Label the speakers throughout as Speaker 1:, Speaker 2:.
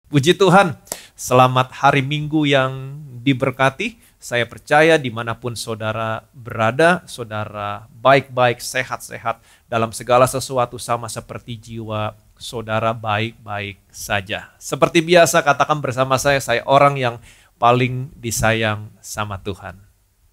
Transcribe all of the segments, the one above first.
Speaker 1: Puji Tuhan, selamat hari Minggu yang diberkati. Saya percaya dimanapun saudara berada, saudara baik-baik, sehat-sehat dalam segala sesuatu, sama seperti jiwa saudara baik-baik saja. Seperti biasa, katakan bersama saya orang yang paling disayang sama Tuhan.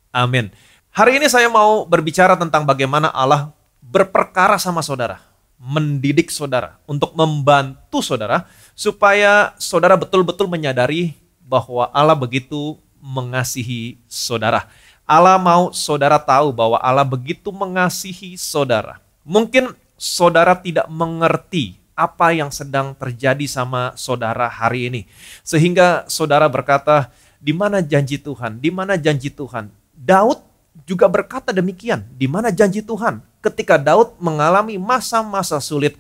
Speaker 1: Amin. Hari ini saya mau berbicara tentang bagaimana Allah berperkara sama saudara, mendidik saudara, untuk membantu saudara, supaya saudara betul-betul menyadari bahwa Allah begitu mengasihi saudara. Allah mau saudara tahu bahwa Allah begitu mengasihi saudara. Mungkin saudara tidak mengerti apa yang sedang terjadi sama saudara hari ini, sehingga saudara berkata, di mana janji Tuhan? Di mana janji Tuhan? Daud juga berkata demikian, di mana janji Tuhan? Ketika Daud mengalami masa-masa sulit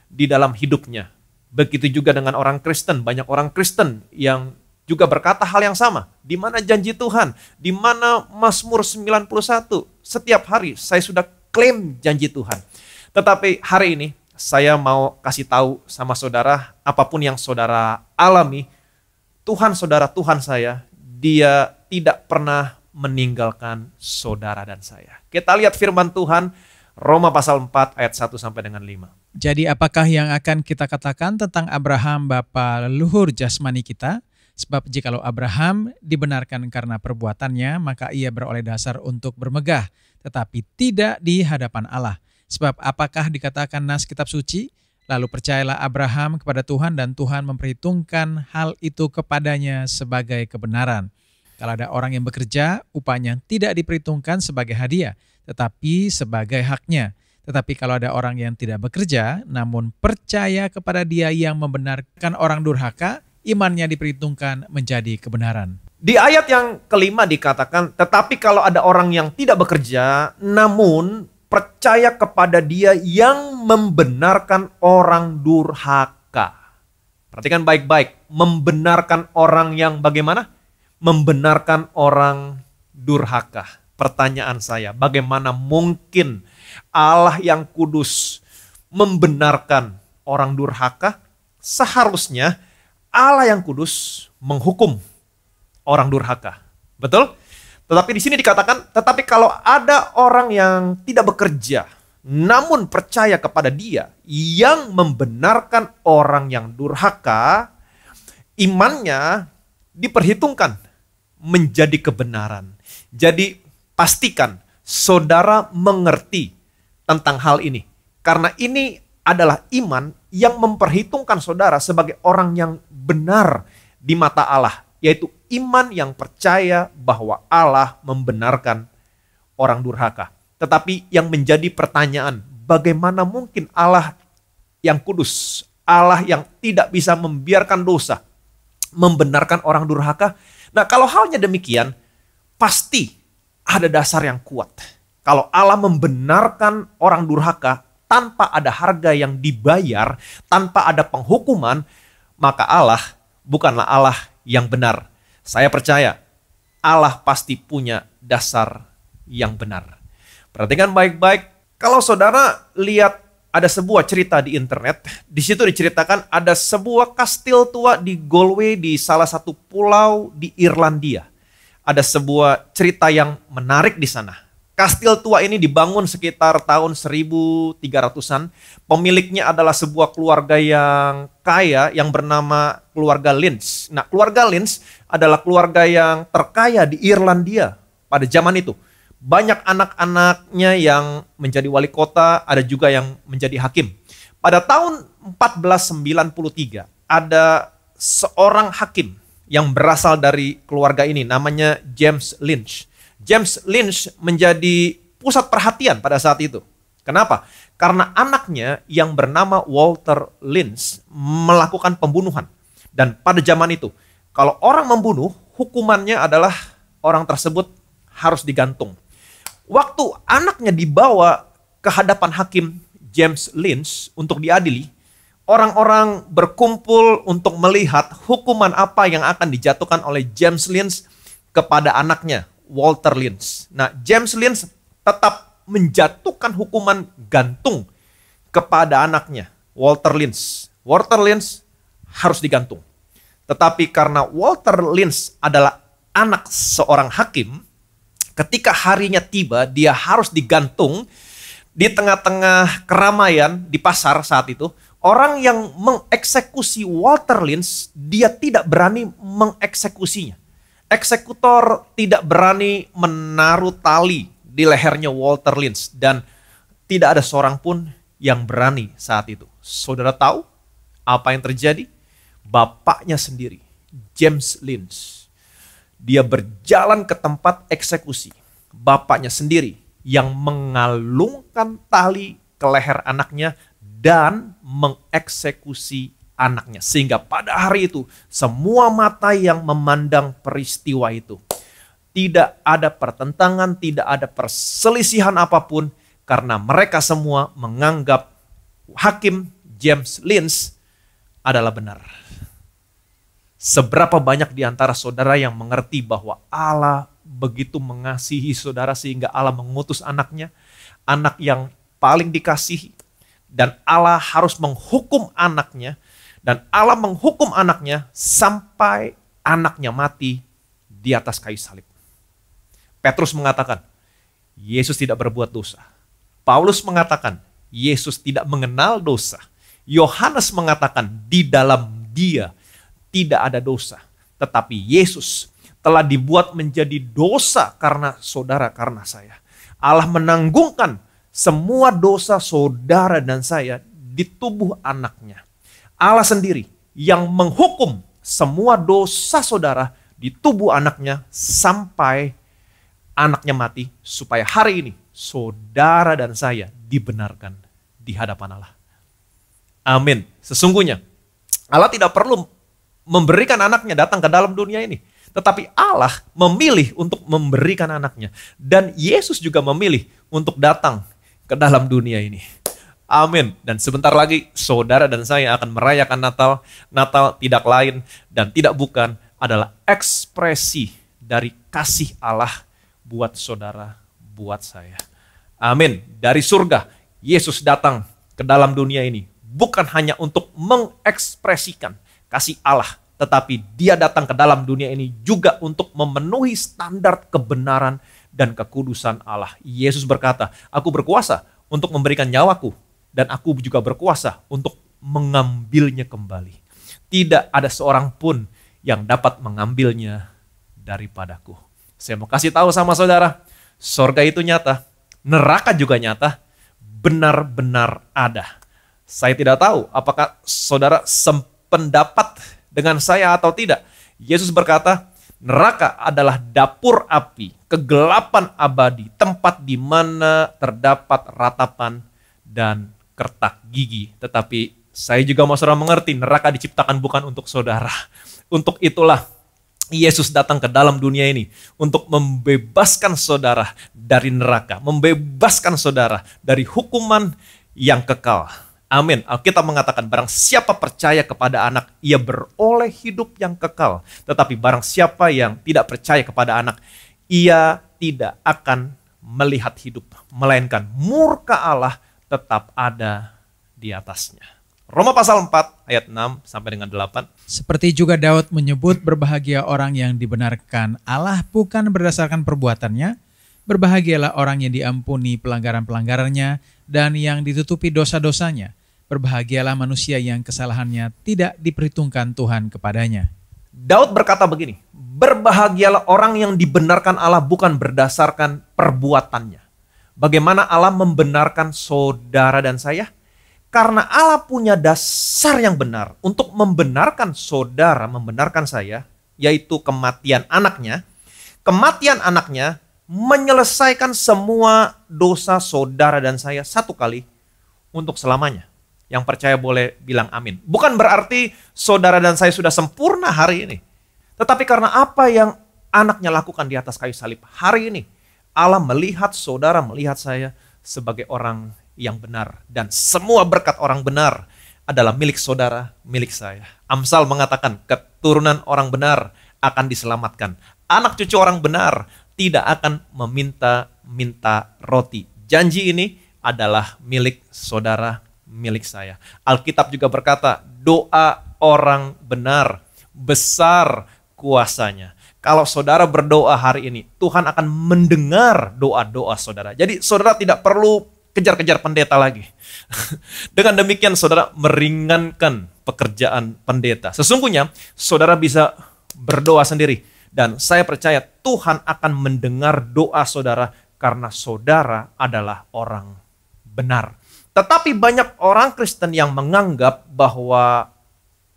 Speaker 1: di dalam hidupnya. Begitu juga dengan orang Kristen, banyak orang Kristen yang juga berkata hal yang sama. Di mana janji Tuhan? Di mana Mazmur 91? Setiap hari saya sudah klaim janji Tuhan. Tetapi hari ini saya mau kasih tahu sama saudara, apapun yang saudara alami, Tuhan saudara, Tuhan saya, Dia tidak pernah meninggalkan saudara dan saya. Kita lihat firman Tuhan, Roma pasal 4 ayat 1 sampai dengan 5.
Speaker 2: Jadi apakah yang akan kita katakan tentang Abraham bapa leluhur jasmani kita? Sebab jikalau Abraham dibenarkan karena perbuatannya, maka ia beroleh dasar untuk bermegah, tetapi tidak di hadapan Allah. Sebab apakah dikatakan nas kitab suci? Lalu percayalah Abraham kepada Tuhan dan Tuhan memperhitungkan hal itu kepadanya sebagai kebenaran. Kalau ada orang yang bekerja, upahnya tidak diperhitungkan sebagai hadiah, tetapi sebagai haknya. Tetapi kalau ada orang yang tidak bekerja, namun percaya kepada Dia yang membenarkan orang durhaka, imannya diperhitungkan menjadi kebenaran.
Speaker 1: Di ayat yang kelima dikatakan, tetapi kalau ada orang yang tidak bekerja, namun percaya kepada Dia yang membenarkan orang durhaka. Perhatikan baik-baik, membenarkan orang yang bagaimana? Membenarkan orang durhaka. Pertanyaan saya, bagaimana mungkin Allah yang kudus membenarkan orang durhaka? Seharusnya Allah yang kudus menghukum orang durhaka. Betul? Tetapi di sini dikatakan, tetapi kalau ada orang yang tidak bekerja, namun percaya kepada Dia yang membenarkan orang yang durhaka, imannya diperhitungkan menjadi kebenaran. Jadi pastikan saudara mengerti tentang hal ini. Karena ini adalah iman yang memperhitungkan saudara sebagai orang yang benar di mata Allah. Yaitu iman yang percaya bahwa Allah membenarkan orang durhaka. Tetapi yang menjadi pertanyaan, bagaimana mungkin Allah yang kudus, Allah yang tidak bisa membiarkan dosa, membenarkan orang durhaka? Nah, kalau halnya demikian, pasti ada dasar yang kuat. Kalau Allah membenarkan orang durhaka tanpa ada harga yang dibayar, tanpa ada penghukuman, maka Allah bukanlah Allah yang benar. Saya percaya Allah pasti punya dasar yang benar. Perhatikan baik-baik. Kalau saudara lihat ada sebuah cerita di internet, di situ diceritakan ada sebuah kastil tua di Galway di salah satu pulau di Irlandia. Ada sebuah cerita yang menarik di sana. Kastil tua ini dibangun sekitar tahun 1300-an. Pemiliknya adalah sebuah keluarga yang kaya yang bernama keluarga Lynch. Nah, keluarga Lynch adalah keluarga yang terkaya di Irlandia pada zaman itu. Banyak anak-anaknya yang menjadi wali kota, ada juga yang menjadi hakim. Pada tahun 1493 ada seorang hakim yang berasal dari keluarga ini, namanya James Lynch. James Lynch menjadi pusat perhatian pada saat itu. Kenapa? Karena anaknya yang bernama Walter Lynch melakukan pembunuhan. Dan pada zaman itu, kalau orang membunuh, hukumannya adalah orang tersebut harus digantung. Waktu anaknya dibawa ke hadapan hakim James Lynch untuk diadili, orang-orang berkumpul untuk melihat hukuman apa yang akan dijatuhkan oleh James Lynch kepada anaknya, Walter Lynch. Nah, James Lynch tetap menjatuhkan hukuman gantung kepada anaknya, Walter Lynch. Walter Lynch harus digantung. Tetapi karena Walter Lynch adalah anak seorang hakim, ketika harinya tiba, dia harus digantung di tengah-tengah keramaian di pasar saat itu. Orang yang mengeksekusi Walter Lynch, dia tidak berani mengeksekusinya. Eksekutor tidak berani menaruh tali di lehernya Walter Lynch, dan tidak ada seorang pun yang berani saat itu. Saudara tahu apa yang terjadi? Bapaknya sendiri, James Lynch, dia berjalan ke tempat eksekusi. Bapaknya sendiri yang mengalungkan tali ke leher anaknya dan mengeksekusi anaknya. Sehingga pada hari itu semua mata yang memandang peristiwa itu, tidak ada pertentangan, tidak ada perselisihan apapun, karena mereka semua menganggap hakim James Lynch adalah benar. Seberapa banyak di antara saudara yang mengerti bahwa Allah begitu mengasihi saudara sehingga Allah mengutus anaknya, anak yang paling dikasihi, dan Allah harus menghukum anaknya, dan Allah menghukum anaknya sampai anaknya mati di atas kayu salib. Petrus mengatakan, Yesus tidak berbuat dosa. Paulus mengatakan, Yesus tidak mengenal dosa. Yohanes mengatakan, di dalam Dia tidak ada dosa. Tetapi Yesus telah dibuat menjadi dosa karena saudara, karena saya. Allah menanggungkan semua dosa saudara dan saya di tubuh anaknya. Allah sendiri yang menghukum semua dosa saudara di tubuh anaknya sampai anaknya mati, supaya hari ini saudara dan saya dibenarkan di hadapan Allah. Amin. Sesungguhnya Allah tidak perlu memberikan anaknya datang ke dalam dunia ini, tetapi Allah memilih untuk memberikan anaknya. Dan Yesus juga memilih untuk datang ke dalam dunia ini. Amin. Dan sebentar lagi saudara dan saya akan merayakan Natal. Natal tidak lain dan tidak bukan adalah ekspresi dari kasih Allah buat saudara, buat saya. Amin. Dari surga, Yesus datang ke dalam dunia ini bukan hanya untuk mengekspresikan kasih Allah, tetapi Dia datang ke dalam dunia ini juga untuk memenuhi standar kebenaran dan kekudusan Allah. Yesus berkata, aku berkuasa untuk memberikan nyawaku, dan aku juga berkuasa untuk mengambilnya kembali. Tidak ada seorang pun yang dapat mengambilnya daripadaku. Saya mau kasih tahu sama saudara, sorga itu nyata, neraka juga nyata, benar-benar ada. Saya tidak tahu apakah saudara sependapat dengan saya atau tidak. Yesus berkata, neraka adalah dapur api, kegelapan abadi, tempat di mana terdapat ratapan dan kertak gigi. Tetapi saya juga mau saudara mengerti, neraka diciptakan bukan untuk saudara. Untuk itulah Yesus datang ke dalam dunia ini untuk membebaskan saudara dari neraka, membebaskan saudara dari hukuman yang kekal. Amin. Alkitab mengatakan, barang siapa percaya kepada anak, ia beroleh hidup yang kekal. Tetapi barang siapa yang tidak percaya kepada anak, ia tidak akan melihat hidup, melainkan murka Allah tetap ada di atasnya. Roma pasal 4 ayat 6 sampai dengan 8.
Speaker 2: Seperti juga Daud menyebut, berbahagia orang yang dibenarkan Allah bukan berdasarkan perbuatannya, berbahagialah orang yang diampuni pelanggaran-pelanggarannya dan yang ditutupi dosa-dosanya. Berbahagialah manusia yang kesalahannya tidak diperhitungkan Tuhan kepadanya.
Speaker 1: Daud berkata begini, berbahagialah orang yang dibenarkan Allah bukan berdasarkan perbuatannya. Bagaimana Allah membenarkan saudara dan saya? Karena Allah punya dasar yang benar untuk membenarkan saudara, membenarkan saya, yaitu kematian anaknya. Kematian anaknya menyelesaikan semua dosa saudara dan saya satu kali untuk selamanya. Yang percaya boleh bilang amin. Bukan berarti saudara dan saya sudah sempurna hari ini. Tetapi karena apa yang anaknya lakukan di atas kayu salib hari ini, Allah melihat saudara, melihat saya sebagai orang yang benar. Dan semua berkat orang benar adalah milik saudara, milik saya. Amsal mengatakan keturunan orang benar akan diselamatkan. Anak cucu orang benar tidak akan meminta-minta roti. Janji ini adalah milik saudara, milik saya. Alkitab juga berkata, doa orang benar besar kuasanya. Kalau saudara berdoa hari ini, Tuhan akan mendengar doa-doa saudara. Jadi saudara tidak perlu kejar-kejar pendeta lagi. Dengan demikian saudara meringankan pekerjaan pendeta. Sesungguhnya saudara bisa berdoa sendiri. Dan saya percaya Tuhan akan mendengar doa saudara karena saudara adalah orang benar. Tetapi banyak orang Kristen yang menganggap bahwa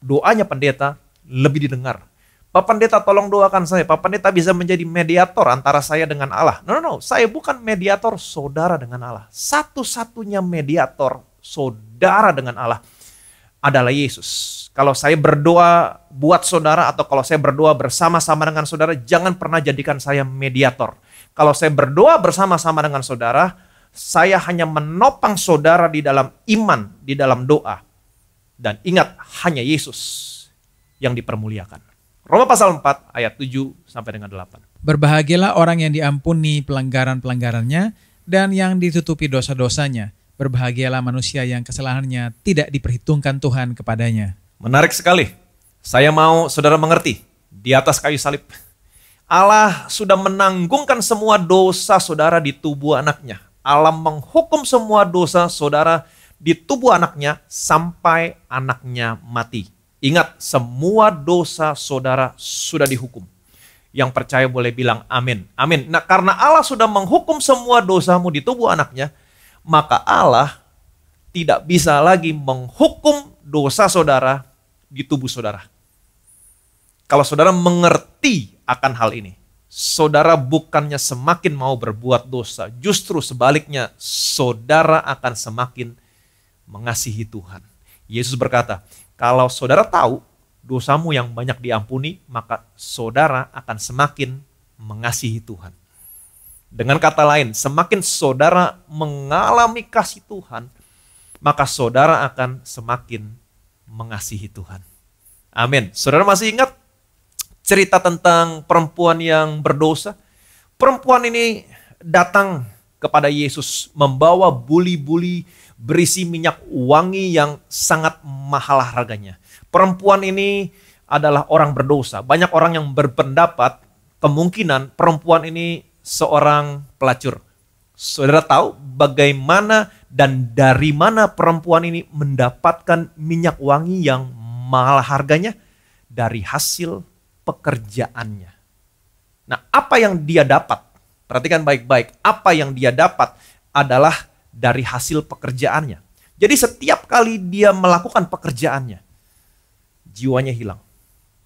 Speaker 1: doanya pendeta lebih didengar. Pak Pendeta tolong doakan saya, Pak Pendeta bisa menjadi mediator antara saya dengan Allah. No, saya bukan mediator saudara dengan Allah. Satu-satunya mediator saudara dengan Allah adalah Yesus. Kalau saya berdoa buat saudara atau kalau saya berdoa bersama-sama dengan saudara, jangan pernah jadikan saya mediator. Kalau saya berdoa bersama-sama dengan saudara, saya hanya menopang saudara di dalam iman, di dalam doa. Dan ingat, hanya Yesus yang dipermuliakan. Roma pasal 4 ayat 7 sampai dengan 8.
Speaker 2: Berbahagialah orang yang diampuni pelanggaran-pelanggarannya dan yang ditutupi dosa-dosanya. Berbahagialah manusia yang kesalahannya tidak diperhitungkan Tuhan kepadanya.
Speaker 1: Menarik sekali. Saya mau saudara mengerti. Di atas kayu salib, Allah sudah menanggungkan semua dosa saudara di tubuh anaknya. Allah menghukum semua dosa saudara di tubuh anaknya sampai anaknya mati. Ingat, semua dosa saudara sudah dihukum. Yang percaya boleh bilang amin. Amin. Nah, karena Allah sudah menghukum semua dosamu di tubuh anaknya, maka Allah tidak bisa lagi menghukum dosa saudara di tubuh saudara. Kalau saudara mengerti akan hal ini, saudara bukannya semakin mau berbuat dosa, justru sebaliknya saudara akan semakin mengasihi Tuhan. Yesus berkata, kalau saudara tahu dosamu yang banyak diampuni, maka saudara akan semakin mengasihi Tuhan. Dengan kata lain, semakin saudara mengalami kasih Tuhan, maka saudara akan semakin mengasihi Tuhan. Amin. Saudara masih ingat cerita tentang perempuan yang berdosa? Perempuan ini datang kepada Yesus membawa buli-buli berisi minyak wangi yang sangat mahal harganya. Perempuan ini adalah orang berdosa. Banyak orang yang berpendapat kemungkinan perempuan ini seorang pelacur. Saudara tahu bagaimana dan dari mana perempuan ini mendapatkan minyak wangi yang mahal harganya? Dari hasil pekerjaannya. Nah, apa yang dia dapat? Perhatikan baik-baik. Apa yang dia dapat adalah dari hasil pekerjaannya. Jadi setiap kali dia melakukan pekerjaannya, jiwanya hilang.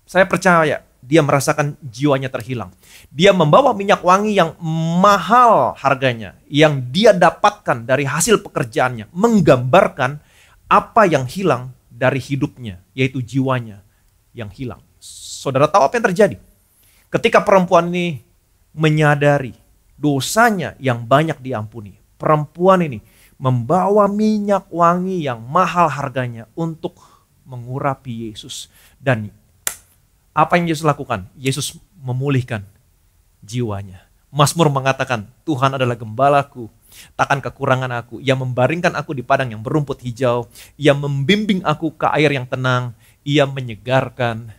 Speaker 1: Saya percaya dia merasakan jiwanya terhilang. Dia membawa minyak wangi yang mahal harganya, yang dia dapatkan dari hasil pekerjaannya, menggambarkan apa yang hilang dari hidupnya, yaitu jiwanya yang hilang. Saudara tahu apa yang terjadi? Ketika perempuan ini menyadari dosanya yang banyak diampuni, perempuan ini membawa minyak wangi yang mahal harganya untuk mengurapi Yesus. Dan apa yang Yesus lakukan? Yesus memulihkan jiwanya. Mazmur mengatakan, Tuhan adalah gembalaku, takkan kekurangan aku. Ia membaringkan aku di padang yang berumput hijau. Ia membimbing aku ke air yang tenang. Ia menyegarkan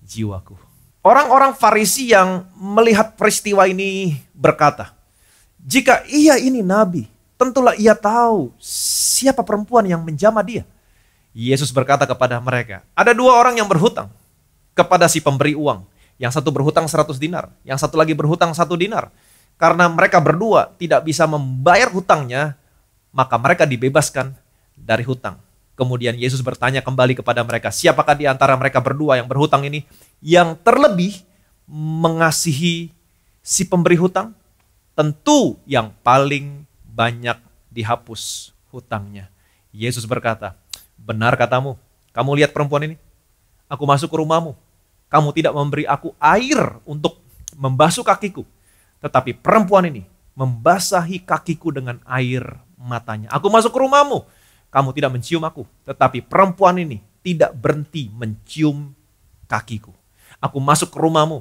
Speaker 1: jiwaku. Orang-orang Farisi yang melihat peristiwa ini berkata, jika ia ini nabi, tentulah ia tahu siapa perempuan yang menjamah dia. Yesus berkata kepada mereka, ada dua orang yang berhutang kepada si pemberi uang. Yang satu berhutang 100 dinar, yang satu lagi berhutang 1 dinar. Karena mereka berdua tidak bisa membayar hutangnya, maka mereka dibebaskan dari hutang. Kemudian Yesus bertanya kembali kepada mereka, siapakah di antara mereka berdua yang berhutang ini yang terlebih mengasihi si pemberi hutang? Tentu yang paling banyak dihapus hutangnya. Yesus berkata, benar katamu, kamu lihat perempuan ini? Aku masuk ke rumahmu, kamu tidak memberi aku air untuk membasuh kakiku. Tetapi perempuan ini membasahi kakiku dengan air matanya. Aku masuk ke rumahmu, kamu tidak mencium aku. Tetapi perempuan ini tidak berhenti mencium kakiku. Aku masuk ke rumahmu,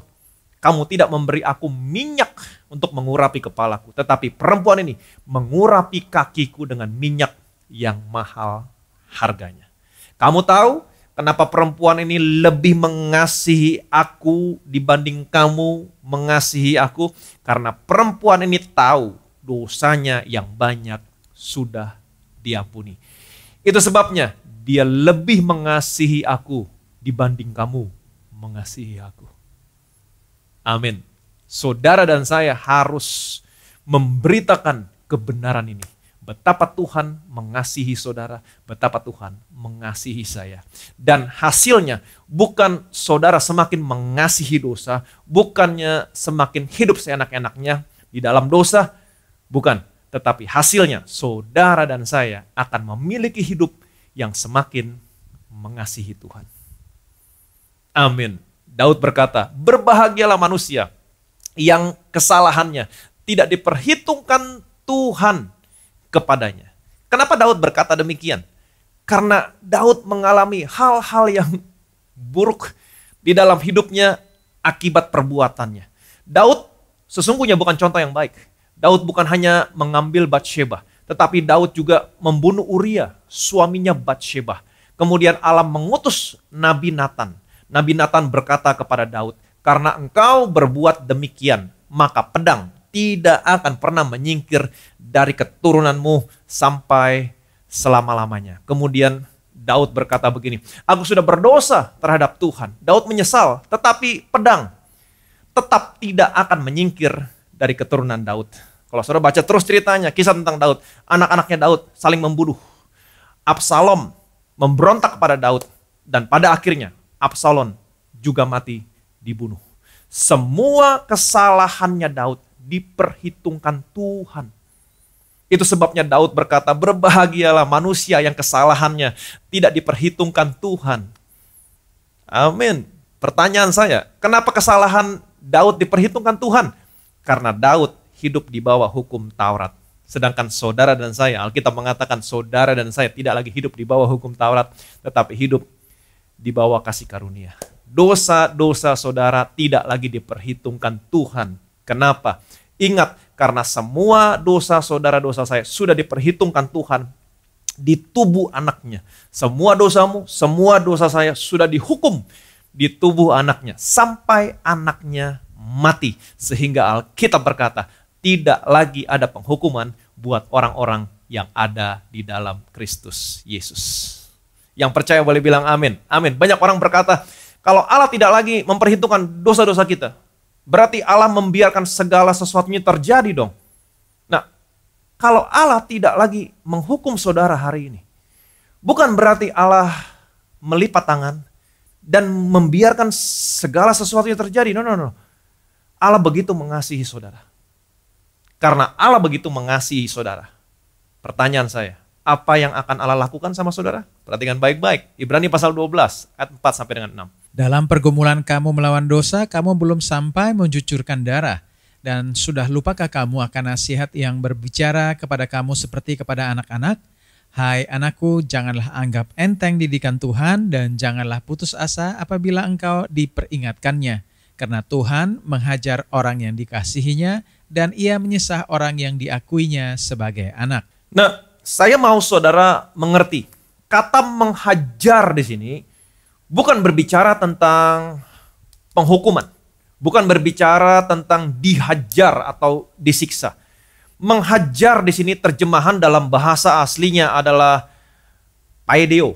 Speaker 1: kamu tidak memberi aku minyak untuk mengurapi kepalaku. Tetapi perempuan ini mengurapi kakiku dengan minyak yang mahal harganya. Kamu tahu Kenapa perempuan ini lebih mengasihi aku dibanding kamu mengasihi aku? Karena perempuan ini tahu dosanya yang banyak sudah diampuni. Itu sebabnya dia lebih mengasihi aku dibanding kamu mengasihi aku. Amin. Saudara dan saya harus memberitakan kebenaran ini. Betapa Tuhan mengasihi saudara, betapa Tuhan mengasihi saya. Dan hasilnya bukan saudara semakin mengasihi dosa, bukannya semakin hidup seenak-enaknya di dalam dosa, bukan. Tetapi hasilnya saudara dan saya akan memiliki hidup yang semakin mengasihi Tuhan. Amin. Daud berkata, berbahagialah manusia yang kesalahannya tidak diperhitungkan Tuhan kepadanya. Kenapa Daud berkata demikian? Karena Daud mengalami hal-hal yang buruk di dalam hidupnya akibat perbuatannya. Daud sesungguhnya bukan contoh yang baik. Daud bukan hanya mengambil Batsheba, tetapi Daud juga membunuh Uria, suaminya Batsheba. Kemudian Allah mengutus Nabi Nathan. Nabi Nathan berkata kepada Daud, karena engkau berbuat demikian, maka pedang tidak akan pernah menyingkir dari keturunanmu sampai selama-lamanya. Kemudian Daud berkata begini, aku sudah berdosa terhadap Tuhan. Daud menyesal, tetapi pedang tetap tidak akan menyingkir dari keturunan Daud. Kalau saudara baca terus ceritanya, kisah tentang Daud, anak-anaknya Daud saling membunuh. Absalom memberontak kepada Daud, dan pada akhirnya Absalom juga mati dibunuh. Semua kesalahannya Daud diperhitungkan Tuhan. Itu sebabnya Daud berkata, berbahagialah manusia yang kesalahannya tidak diperhitungkan Tuhan. Amin. Pertanyaan saya, kenapa kesalahan Daud diperhitungkan Tuhan? Karena Daud hidup di bawah hukum Taurat. Sedangkan saudara dan saya, Alkitab mengatakan saudara dan saya tidak lagi hidup di bawah hukum Taurat, tetapi hidup di bawah kasih karunia. Dosa-dosa saudara tidak lagi diperhitungkan Tuhan. Kenapa? Ingat, karena semua dosa saudara, dosa saya sudah diperhitungkan Tuhan di tubuh anaknya. Semua dosamu, semua dosa saya sudah dihukum di tubuh anaknya sampai anaknya mati. Sehingga Alkitab berkata, tidak lagi ada penghukuman buat orang-orang yang ada di dalam Kristus Yesus. Yang percaya boleh bilang amin. Amin. Banyak orang berkata, kalau Allah tidak lagi memperhitungkan dosa-dosa kita, berarti Allah membiarkan segala sesuatunya terjadi dong. Nah, kalau Allah tidak lagi menghukum saudara hari ini, bukan berarti Allah melipat tangan dan membiarkan segala sesuatunya terjadi. No. Allah begitu mengasihi saudara. Karena Allah begitu mengasihi saudara. Pertanyaan saya, apa yang akan Allah lakukan sama saudara? Perhatikan baik-baik. Ibrani pasal 12 ayat 4 sampai dengan 6.
Speaker 2: Dalam pergumulan kamu melawan dosa, kamu belum sampai mencucurkan darah. Dan sudah lupakah kamu akan nasihat yang berbicara kepada kamu seperti kepada anak-anak? Hai anakku, janganlah anggap enteng didikan Tuhan dan janganlah putus asa apabila engkau diperingatkannya. Karena Tuhan menghajar orang yang dikasihinya dan ia menyesah orang yang diakuinya sebagai anak.
Speaker 1: Nah, saya mau saudara mengerti, kata menghajar di sini bukan berbicara tentang penghukuman, bukan berbicara tentang dihajar atau disiksa. Menghajar di sini terjemahan dalam bahasa aslinya adalah paedeo,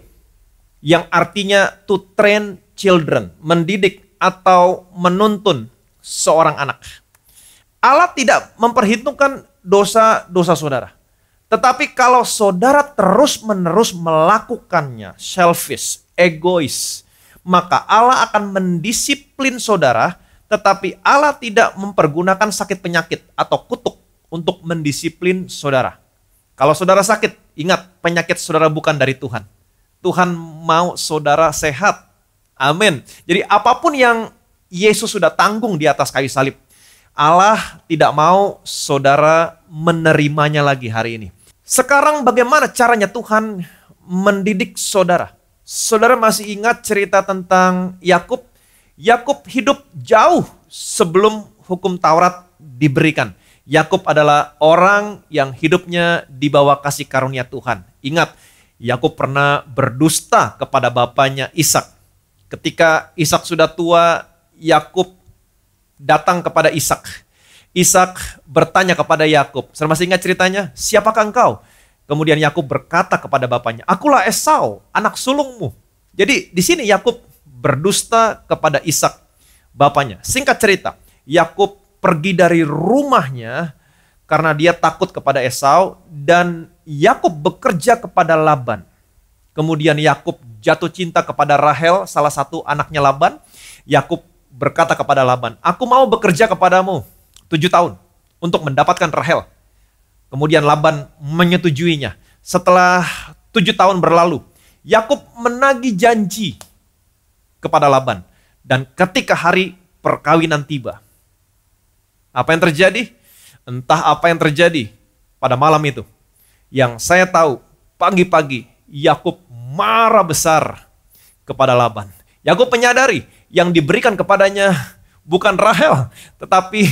Speaker 1: yang artinya to train children, mendidik atau menuntun seorang anak. Allah tidak memperhitungkan dosa-dosa saudara. Tetapi kalau saudara terus-menerus melakukannya, selfish, egois, maka Allah akan mendisiplin saudara, tetapi Allah tidak mempergunakan sakit penyakit atau kutuk untuk mendisiplin saudara. Kalau saudara sakit, ingat penyakit saudara bukan dari Tuhan. Tuhan mau saudara sehat. Amin. Jadi apapun yang Yesus sudah tanggung di atas kayu salib, Allah tidak mau saudara menerimanya lagi hari ini. Sekarang bagaimana caranya Tuhan mendidik saudara? Saudara masih ingat cerita tentang Yakub? Yakub hidup jauh sebelum hukum Taurat diberikan. Yakub adalah orang yang hidupnya di bawah kasih karunia Tuhan. Ingat, Yakub pernah berdusta kepada bapaknya Ishak. Ketika Ishak sudah tua, Yakub datang kepada Ishak. Ishak bertanya kepada Yakub, saya masih ingat ceritanya, siapakah engkau? Kemudian Yakub berkata kepada bapaknya, akulah Esau, anak sulungmu. Jadi di sini Yakub berdusta kepada Ishak, bapaknya. Singkat cerita, Yakub pergi dari rumahnya karena dia takut kepada Esau, dan Yakub bekerja kepada Laban. Kemudian Yakub jatuh cinta kepada Rahel, salah satu anaknya Laban. Yakub berkata kepada Laban, aku mau bekerja kepadamu 7 tahun untuk mendapatkan Rahel. Kemudian Laban menyetujuinya. Setelah 7 tahun berlalu, Yakub menagih janji kepada Laban. Dan ketika hari perkawinan tiba, apa yang terjadi? Entah apa yang terjadi pada malam itu. Yang saya tahu, pagi-pagi Yakub marah besar kepada Laban. Yakub menyadari yang diberikan kepadanya bukan Rahel, tetapi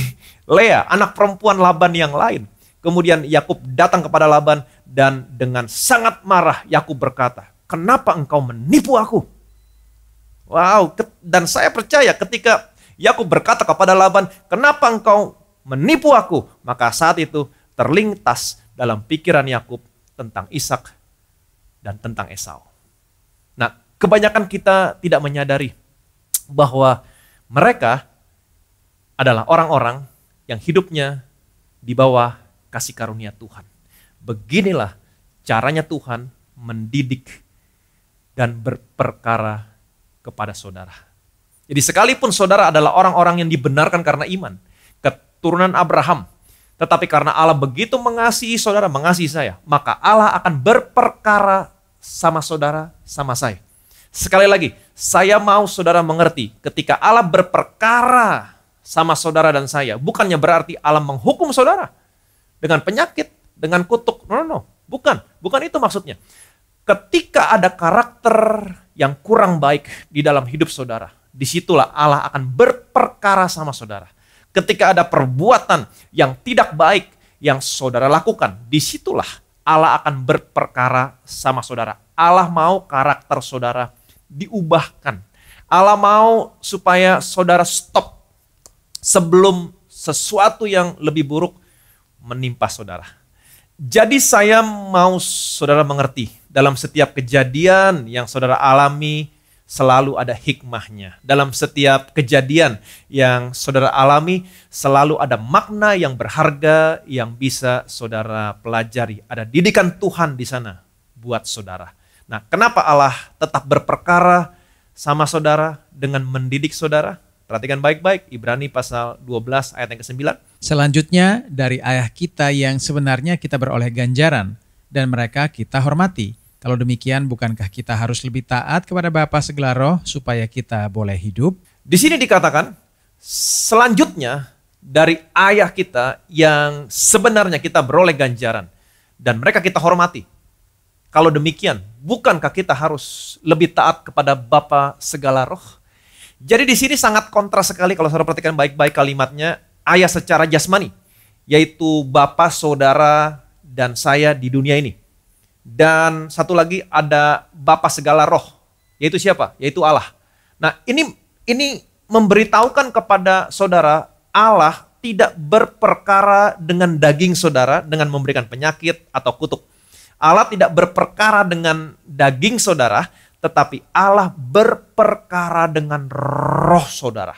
Speaker 1: Lea, anak perempuan Laban yang lain. Kemudian Yakub datang kepada Laban dan dengan sangat marah Yakub berkata, kenapa engkau menipu aku? Wow, dan saya percaya ketika Yakub berkata kepada Laban, kenapa engkau menipu aku? Maka saat itu terlintas dalam pikiran Yakub tentang Ishak dan tentang Esau. Nah, kebanyakan kita tidak menyadari bahwa mereka adalah orang-orang yang hidupnya di bawah kasih karunia Tuhan. Beginilah caranya Tuhan mendidik dan berperkara kepada saudara. Jadi sekalipun saudara adalah orang-orang yang dibenarkan karena iman, keturunan Abraham, tetapi karena Allah begitu mengasihi saudara, mengasihi saya, maka Allah akan berperkara sama saudara, sama saya. Sekali lagi, saya mau saudara mengerti, ketika Allah berperkara sama saudara dan saya, bukannya berarti Allah menghukum saudara dengan penyakit, dengan kutuk. No, bukan itu maksudnya. Ketika ada karakter yang kurang baik di dalam hidup saudara, disitulah Allah akan berperkara sama saudara. Ketika ada perbuatan yang tidak baik yang saudara lakukan, disitulah Allah akan berperkara sama saudara. Allah mau karakter saudara diubahkan. Allah mau supaya saudara stop sebelum sesuatu yang lebih buruk menimpa saudara. Jadi saya mau saudara mengerti, dalam setiap kejadian yang saudara alami selalu ada hikmahnya. Dalam setiap kejadian yang saudara alami selalu ada makna yang berharga yang bisa saudara pelajari. Ada didikan Tuhan di sana buat saudara. Nah, kenapa Allah tetap berperkara sama saudara dengan mendidik saudara? Perhatikan baik-baik, Ibrani pasal 12 ayat yang ke-9.
Speaker 2: Selanjutnya dari ayah kita yang sebenarnya kita beroleh ganjaran dan mereka kita hormati. Kalau demikian bukankah kita harus lebih taat kepada Bapa segala roh supaya kita boleh hidup?
Speaker 1: Di sini dikatakan selanjutnya dari ayah kita yang sebenarnya kita beroleh ganjaran dan mereka kita hormati. Kalau demikian, bukankah kita harus lebih taat kepada Bapa segala roh? Jadi di sini sangat kontras sekali kalau saudara perhatikan baik-baik kalimatnya, ayah secara jasmani, yaitu Bapa, saudara, dan saya di dunia ini. Dan satu lagi ada Bapa segala roh, yaitu siapa? Yaitu Allah. Nah, ini memberitahukan kepada saudara, Allah tidak berperkara dengan daging saudara dengan memberikan penyakit atau kutuk. Allah tidak berperkara dengan daging saudara, tetapi Allah berperkara dengan roh saudara.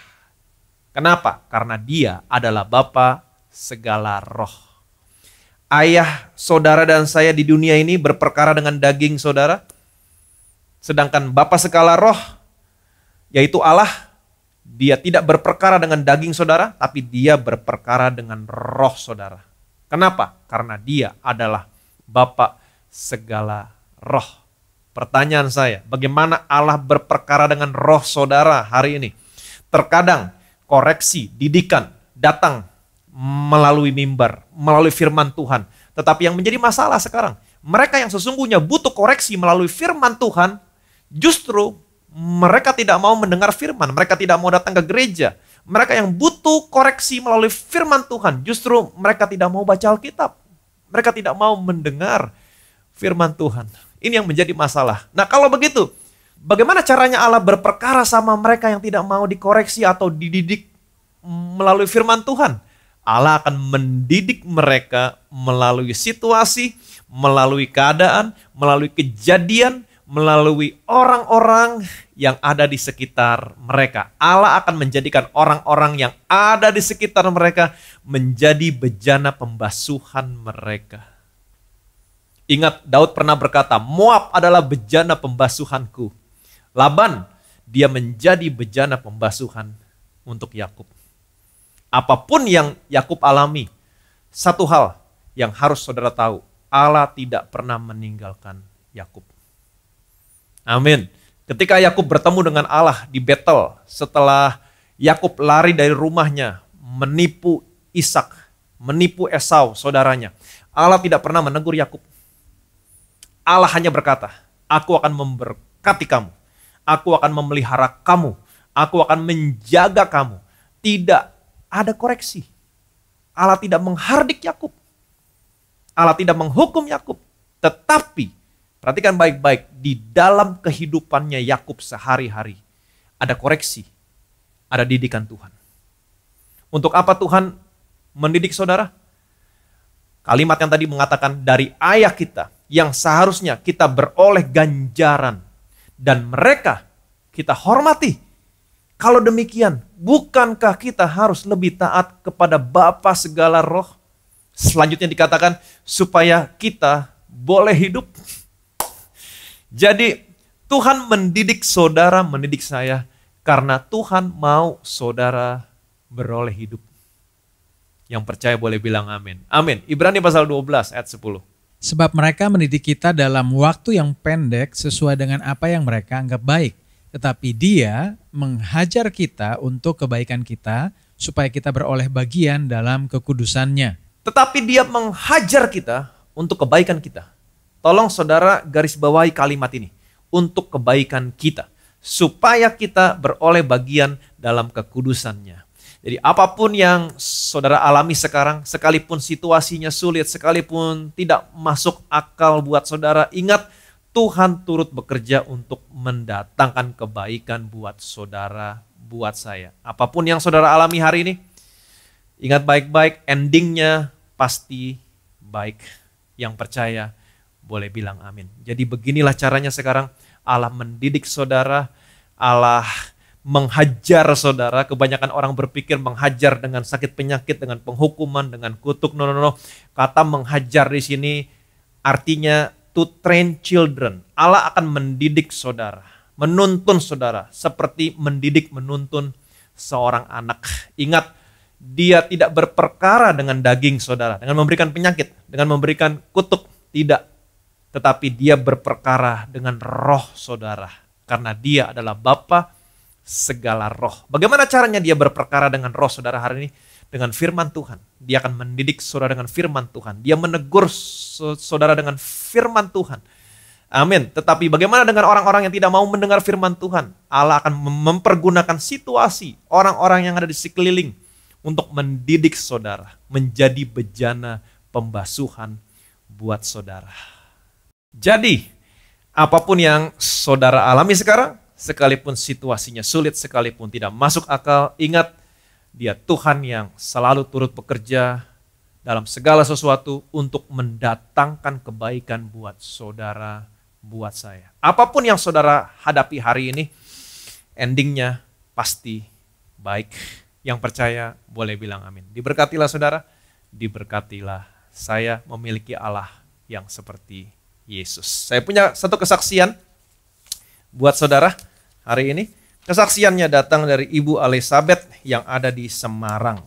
Speaker 1: Kenapa? Karena Dia adalah Bapa segala roh. Ayah saudara dan saya di dunia ini berperkara dengan daging saudara, sedangkan Bapa segala roh, yaitu Allah, Dia tidak berperkara dengan daging saudara, tapi Dia berperkara dengan roh saudara. Kenapa? Karena Dia adalah Bapa segala roh. Pertanyaan saya, bagaimana Allah berperkara dengan roh saudara hari ini? Terkadang koreksi, didikan datang melalui mimbar, melalui firman Tuhan. Tetapi yang menjadi masalah sekarang, mereka yang sesungguhnya butuh koreksi melalui firman Tuhan, justru mereka tidak mau mendengar firman, mereka tidak mau datang ke gereja. Mereka yang butuh koreksi melalui firman Tuhan, justru mereka tidak mau baca Alkitab. Mereka tidak mau mendengar firman Tuhan. Ini yang menjadi masalah. Nah kalau begitu, bagaimana caranya Allah berperkara sama mereka yang tidak mau dikoreksi atau dididik melalui firman Tuhan? Allah akan mendidik mereka melalui situasi, melalui keadaan, melalui kejadian, melalui orang-orang yang ada di sekitar mereka. Allah akan menjadikan orang-orang yang ada di sekitar mereka menjadi bejana pembasuhan mereka. Ingat, Daud pernah berkata, Moab adalah bejana pembasuhanku. Laban, dia menjadi bejana pembasuhan untuk Yakub. Apapun yang Yakub alami, satu hal yang harus saudara tahu, Allah tidak pernah meninggalkan Yakub. Amin. Ketika Yakub bertemu dengan Allah di Betel, setelah Yakub lari dari rumahnya, menipu Ishak, menipu Esau, saudaranya, Allah tidak pernah menegur Yakub. Allah hanya berkata, aku akan memberkati kamu, aku akan memelihara kamu, aku akan menjaga kamu. Tidak ada koreksi. Allah tidak menghardik Yakub. Allah tidak menghukum Yakub. Tetapi, perhatikan baik-baik, di dalam kehidupannya Yakub sehari-hari, ada koreksi, ada didikan Tuhan. Untuk apa Tuhan mendidik saudara? Kalimat yang tadi mengatakan dari ayah kita, yang seharusnya kita beroleh ganjaran, dan mereka kita hormati. Kalau demikian, bukankah kita harus lebih taat kepada Bapa segala roh? Selanjutnya dikatakan, supaya kita boleh hidup. Jadi, Tuhan mendidik saudara, mendidik saya, karena Tuhan mau saudara beroleh hidup. Yang percaya boleh bilang amin. Amin. Ibrani pasal 12 ayat 10.
Speaker 2: Sebab mereka mendidik kita dalam waktu yang pendek sesuai dengan apa yang mereka anggap baik. Tetapi Dia menghajar kita untuk kebaikan kita, supaya kita beroleh bagian dalam kekudusannya.
Speaker 1: Tetapi Dia menghajar kita untuk kebaikan kita. Tolong saudara garis bawahi kalimat ini. Untuk kebaikan kita. Supaya kita beroleh bagian dalam kekudusannya. Jadi apapun yang saudara alami sekarang, sekalipun situasinya sulit, sekalipun tidak masuk akal buat saudara, ingat, Tuhan turut bekerja untuk mendatangkan kebaikan buat saudara, buat saya. Apapun yang saudara alami hari ini, ingat baik-baik, endingnya pasti baik. Yang percaya boleh bilang amin. Jadi beginilah caranya sekarang Allah mendidik saudara, Allah menghajar saudara. Kebanyakan orang berpikir menghajar dengan sakit penyakit, dengan penghukuman, dengan kutuk. No. Kata menghajar di sini artinya to train children. Allah akan mendidik saudara, menuntun saudara, seperti mendidik menuntun seorang anak. Ingat, Dia tidak berperkara dengan daging saudara, dengan memberikan penyakit, dengan memberikan kutuk, tidak. Tetapi Dia berperkara dengan roh saudara, karena Dia adalah Bapa segala roh. Bagaimana caranya Dia berperkara dengan roh saudara hari ini? Dengan firman Tuhan. Dia akan mendidik saudara dengan firman Tuhan. Dia menegur saudara dengan firman Tuhan. Amin. Tetapi bagaimana dengan orang-orang yang tidak mau mendengar firman Tuhan? Allah akan mempergunakan situasi orang-orang yang ada di sekeliling untuk mendidik saudara menjadi bejana pembasuhan buat saudara. Jadi, apapun yang saudara alami sekarang, sekalipun situasinya sulit, sekalipun tidak masuk akal, ingat, Dia Tuhan yang selalu turut bekerja dalam segala sesuatu untuk mendatangkan kebaikan buat saudara, buat saya. Apapun yang saudara hadapi hari ini, endingnya pasti baik. Yang percaya boleh bilang amin. Diberkatilah saudara, diberkatilah saya memiliki Allah yang seperti Yesus. Saya punya satu kesaksian buat saudara hari ini. Kesaksiannya datang dari Ibu Elizabeth yang ada di Semarang.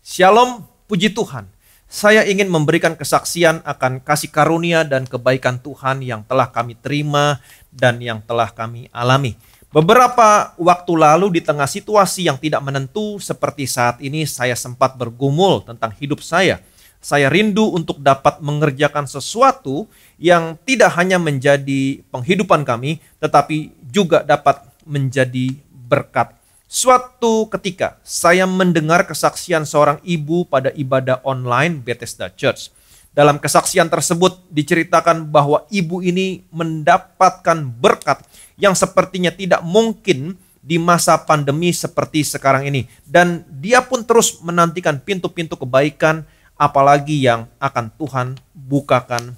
Speaker 1: Shalom, puji Tuhan. Saya ingin memberikan kesaksian akan kasih karunia dan kebaikan Tuhan yang telah kami terima dan yang telah kami alami. Beberapa waktu lalu di tengah situasi yang tidak menentu seperti saat ini, saya sempat bergumul tentang hidup saya. Saya rindu untuk dapat mengerjakan sesuatu yang tidak hanya menjadi penghidupan kami, tetapi juga dapat menjadi berkat. Suatu ketika saya mendengar kesaksian seorang ibu pada ibadah online Bethesda Church. Dalam kesaksian tersebut diceritakan bahwa ibu ini mendapatkan berkat yang sepertinya tidak mungkin di masa pandemi seperti sekarang ini. Dan dia pun terus menantikan pintu-pintu kebaikan apalagi yang akan Tuhan bukakan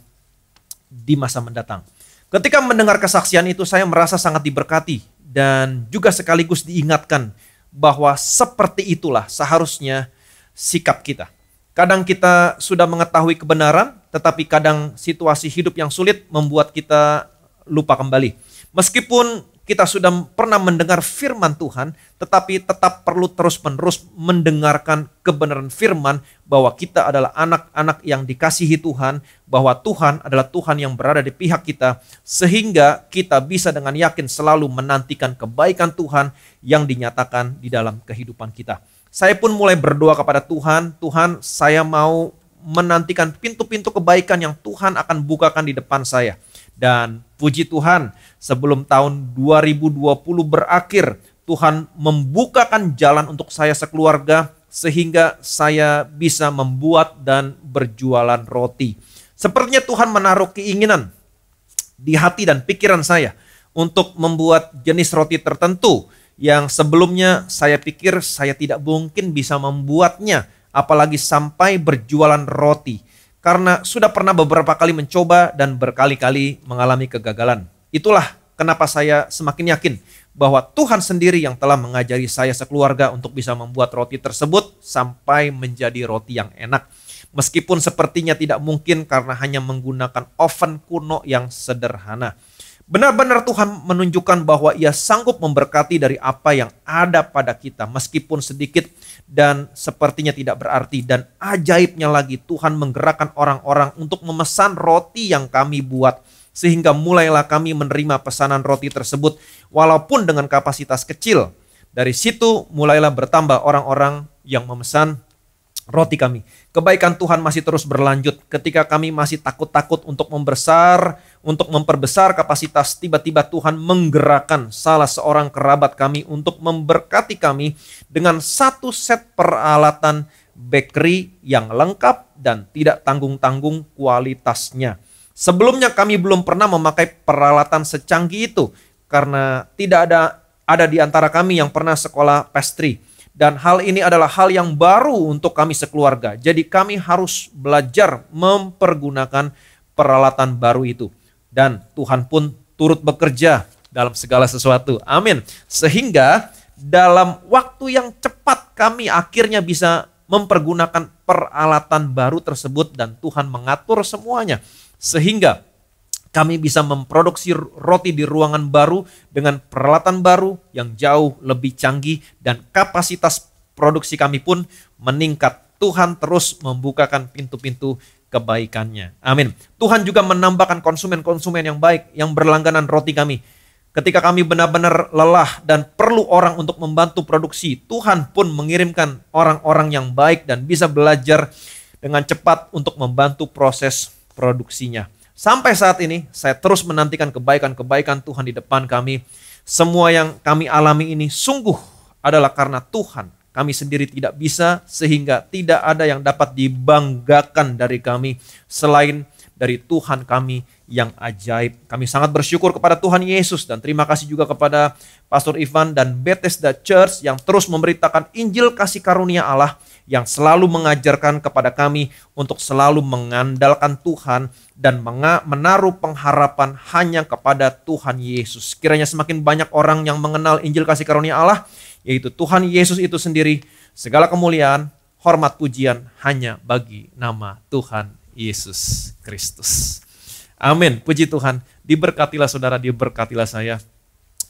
Speaker 1: di masa mendatang. Ketika mendengar kesaksian itu saya merasa sangat diberkati dan juga sekaligus diingatkan bahwa seperti itulah seharusnya sikap kita. Kadang kita sudah mengetahui kebenaran, tetapi kadang situasi hidup yang sulit membuat kita lupa kembali. Meskipun kita sudah pernah mendengar firman Tuhan, tetapi tetap perlu terus-menerus mendengarkan kebenaran firman bahwa kita adalah anak-anak yang dikasihi Tuhan, bahwa Tuhan adalah Tuhan yang berada di pihak kita, sehingga kita bisa dengan yakin selalu menantikan kebaikan Tuhan yang dinyatakan di dalam kehidupan kita. Saya pun mulai berdoa kepada Tuhan, Tuhan, saya mau menantikan pintu-pintu kebaikan yang Tuhan akan bukakan di depan saya. Dan puji Tuhan, sebelum tahun 2020 berakhir, Tuhan membukakan jalan untuk saya sekeluarga sehingga saya bisa membuat dan berjualan roti. Sepertinya Tuhan menaruh keinginan di hati dan pikiran saya untuk membuat jenis roti tertentu yang sebelumnya saya pikir saya tidak mungkin bisa membuatnya, apalagi sampai berjualan roti. Karena sudah pernah beberapa kali mencoba dan berkali-kali mengalami kegagalan. Itulah kenapa saya semakin yakin bahwa Tuhan sendiri yang telah mengajari saya sekeluarga untuk bisa membuat roti tersebut sampai menjadi roti yang enak. Meskipun sepertinya tidak mungkin karena hanya menggunakan oven kuno yang sederhana. Benar-benar Tuhan menunjukkan bahwa Ia sanggup memberkati dari apa yang ada pada kita meskipun sedikit dan sepertinya tidak berarti. Dan ajaibnya lagi Tuhan menggerakkan orang-orang untuk memesan roti yang kami buat. Sehingga mulailah kami menerima pesanan roti tersebut walaupun dengan kapasitas kecil. Dari situ mulailah bertambah orang-orang yang memesan roti kami. Kebaikan Tuhan masih terus berlanjut. Ketika kami masih takut-takut untuk memperbesar kapasitas, tiba-tiba Tuhan menggerakkan salah seorang kerabat kami untuk memberkati kami dengan satu set peralatan bakery yang lengkap dan tidak tanggung-tanggung kualitasnya. Sebelumnya kami belum pernah memakai peralatan secanggih itu karena tidak ada di antara kami yang pernah sekolah pastry. Dan hal ini adalah hal yang baru untuk kami sekeluarga. Jadi kami harus belajar mempergunakan peralatan baru itu. Dan Tuhan pun turut bekerja dalam segala sesuatu. Amin. Sehingga dalam waktu yang cepat kami akhirnya bisa mempergunakan peralatan baru tersebut. Dan Tuhan mengatur semuanya. Sehingga kami bisa memproduksi roti di ruangan baru dengan peralatan baru yang jauh lebih canggih dan kapasitas produksi kami pun meningkat. Tuhan terus membukakan pintu-pintu kebaikannya. Amin. Tuhan juga menambahkan konsumen-konsumen yang baik yang berlangganan roti kami. Ketika kami benar-benar lelah dan perlu orang untuk membantu produksi, Tuhan pun mengirimkan orang-orang yang baik dan bisa belajar dengan cepat untuk membantu proses produksinya. Sampai saat ini saya terus menantikan kebaikan-kebaikan Tuhan di depan kami. Semua yang kami alami ini sungguh adalah karena Tuhan. Kami sendiri tidak bisa sehingga tidak ada yang dapat dibanggakan dari kami selain dari Tuhan kami yang ajaib. Kami sangat bersyukur kepada Tuhan Yesus dan terima kasih juga kepada Pastor Ivan dan Bethesda Church yang terus memberitakan Injil kasih karunia Allah yang selalu mengajarkan kepada kami untuk selalu mengandalkan Tuhan dan menaruh pengharapan hanya kepada Tuhan Yesus. Kiranya semakin banyak orang yang mengenal Injil kasih karunia Allah, yaitu Tuhan Yesus itu sendiri. Segala kemuliaan, hormat, pujian hanya bagi nama Tuhan Yesus Kristus. Amin. Puji Tuhan. Diberkatilah saudara, diberkatilah saya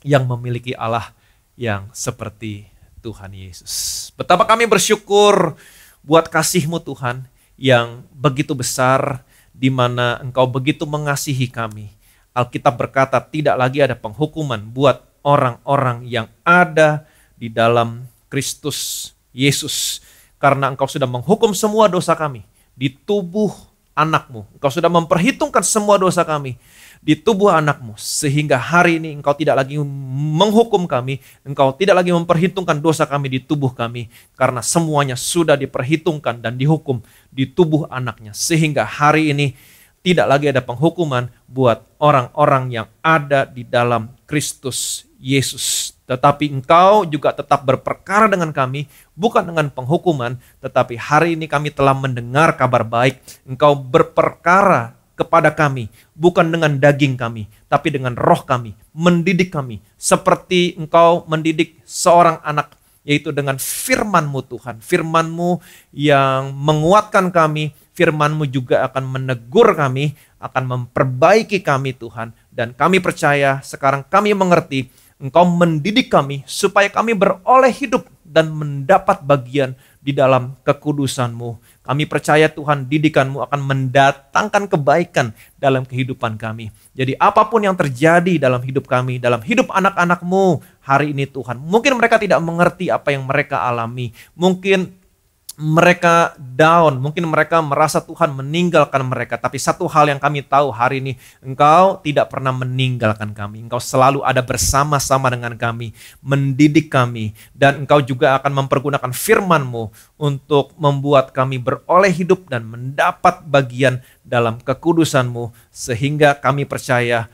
Speaker 1: yang memiliki Allah yang seperti Tuhan Yesus. Betapa kami bersyukur buat kasih-Mu Tuhan yang begitu besar, di mana Engkau begitu mengasihi kami. Alkitab berkata tidak lagi ada penghukuman buat orang-orang yang ada di dalam Kristus Yesus. Karena Engkau sudah menghukum semua dosa kami di tubuh anak-Mu. Engkau sudah memperhitungkan semua dosa kami. di tubuh anakmu, sehingga hari ini engkau tidak lagi menghukum kami, engkau tidak lagi memperhitungkan dosa kami di tubuh kami, karena semuanya sudah diperhitungkan dan dihukum di tubuh anaknya, sehingga hari ini tidak lagi ada penghukuman buat orang-orang yang ada di dalam Kristus Yesus. Tetapi engkau juga tetap berperkara dengan kami, bukan dengan penghukuman, tetapi hari ini kami telah mendengar kabar baik. Engkau berperkara kepada kami, bukan dengan daging kami, tapi dengan roh kami, mendidik kami, seperti engkau mendidik seorang anak, yaitu dengan firman-Mu Tuhan. Firman-Mu yang menguatkan kami, firman-Mu juga akan menegur kami, akan memperbaiki kami Tuhan. Dan kami percaya, sekarang kami mengerti, Engkau mendidik kami supaya kami beroleh hidup dan mendapat bagian di dalam kekudusan-Mu. Kami percaya Tuhan, didikan-Mu akan mendatangkan kebaikan dalam kehidupan kami. Jadi apapun yang terjadi dalam hidup kami, dalam hidup anak-anak-Mu hari ini Tuhan. Mungkin mereka tidak mengerti apa yang mereka alami. Mungkin mereka down, mungkin mereka merasa Tuhan meninggalkan mereka. Tapi satu hal yang kami tahu hari ini, Engkau tidak pernah meninggalkan kami. Engkau selalu ada bersama-sama dengan kami, mendidik kami. Dan Engkau juga akan mempergunakan firman-Mu untuk membuat kami beroleh hidup dan mendapat bagian dalam kekudusan-Mu. Sehingga kami percaya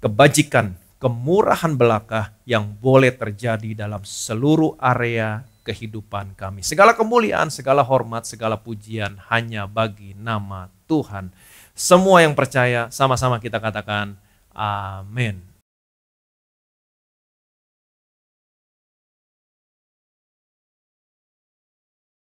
Speaker 1: kebajikan, kemurahan belaka yang boleh terjadi dalam seluruh area kehidupan kami. Segala kemuliaan, segala hormat, segala pujian hanya bagi nama Tuhan. Semua yang percaya sama-sama kita katakan amin.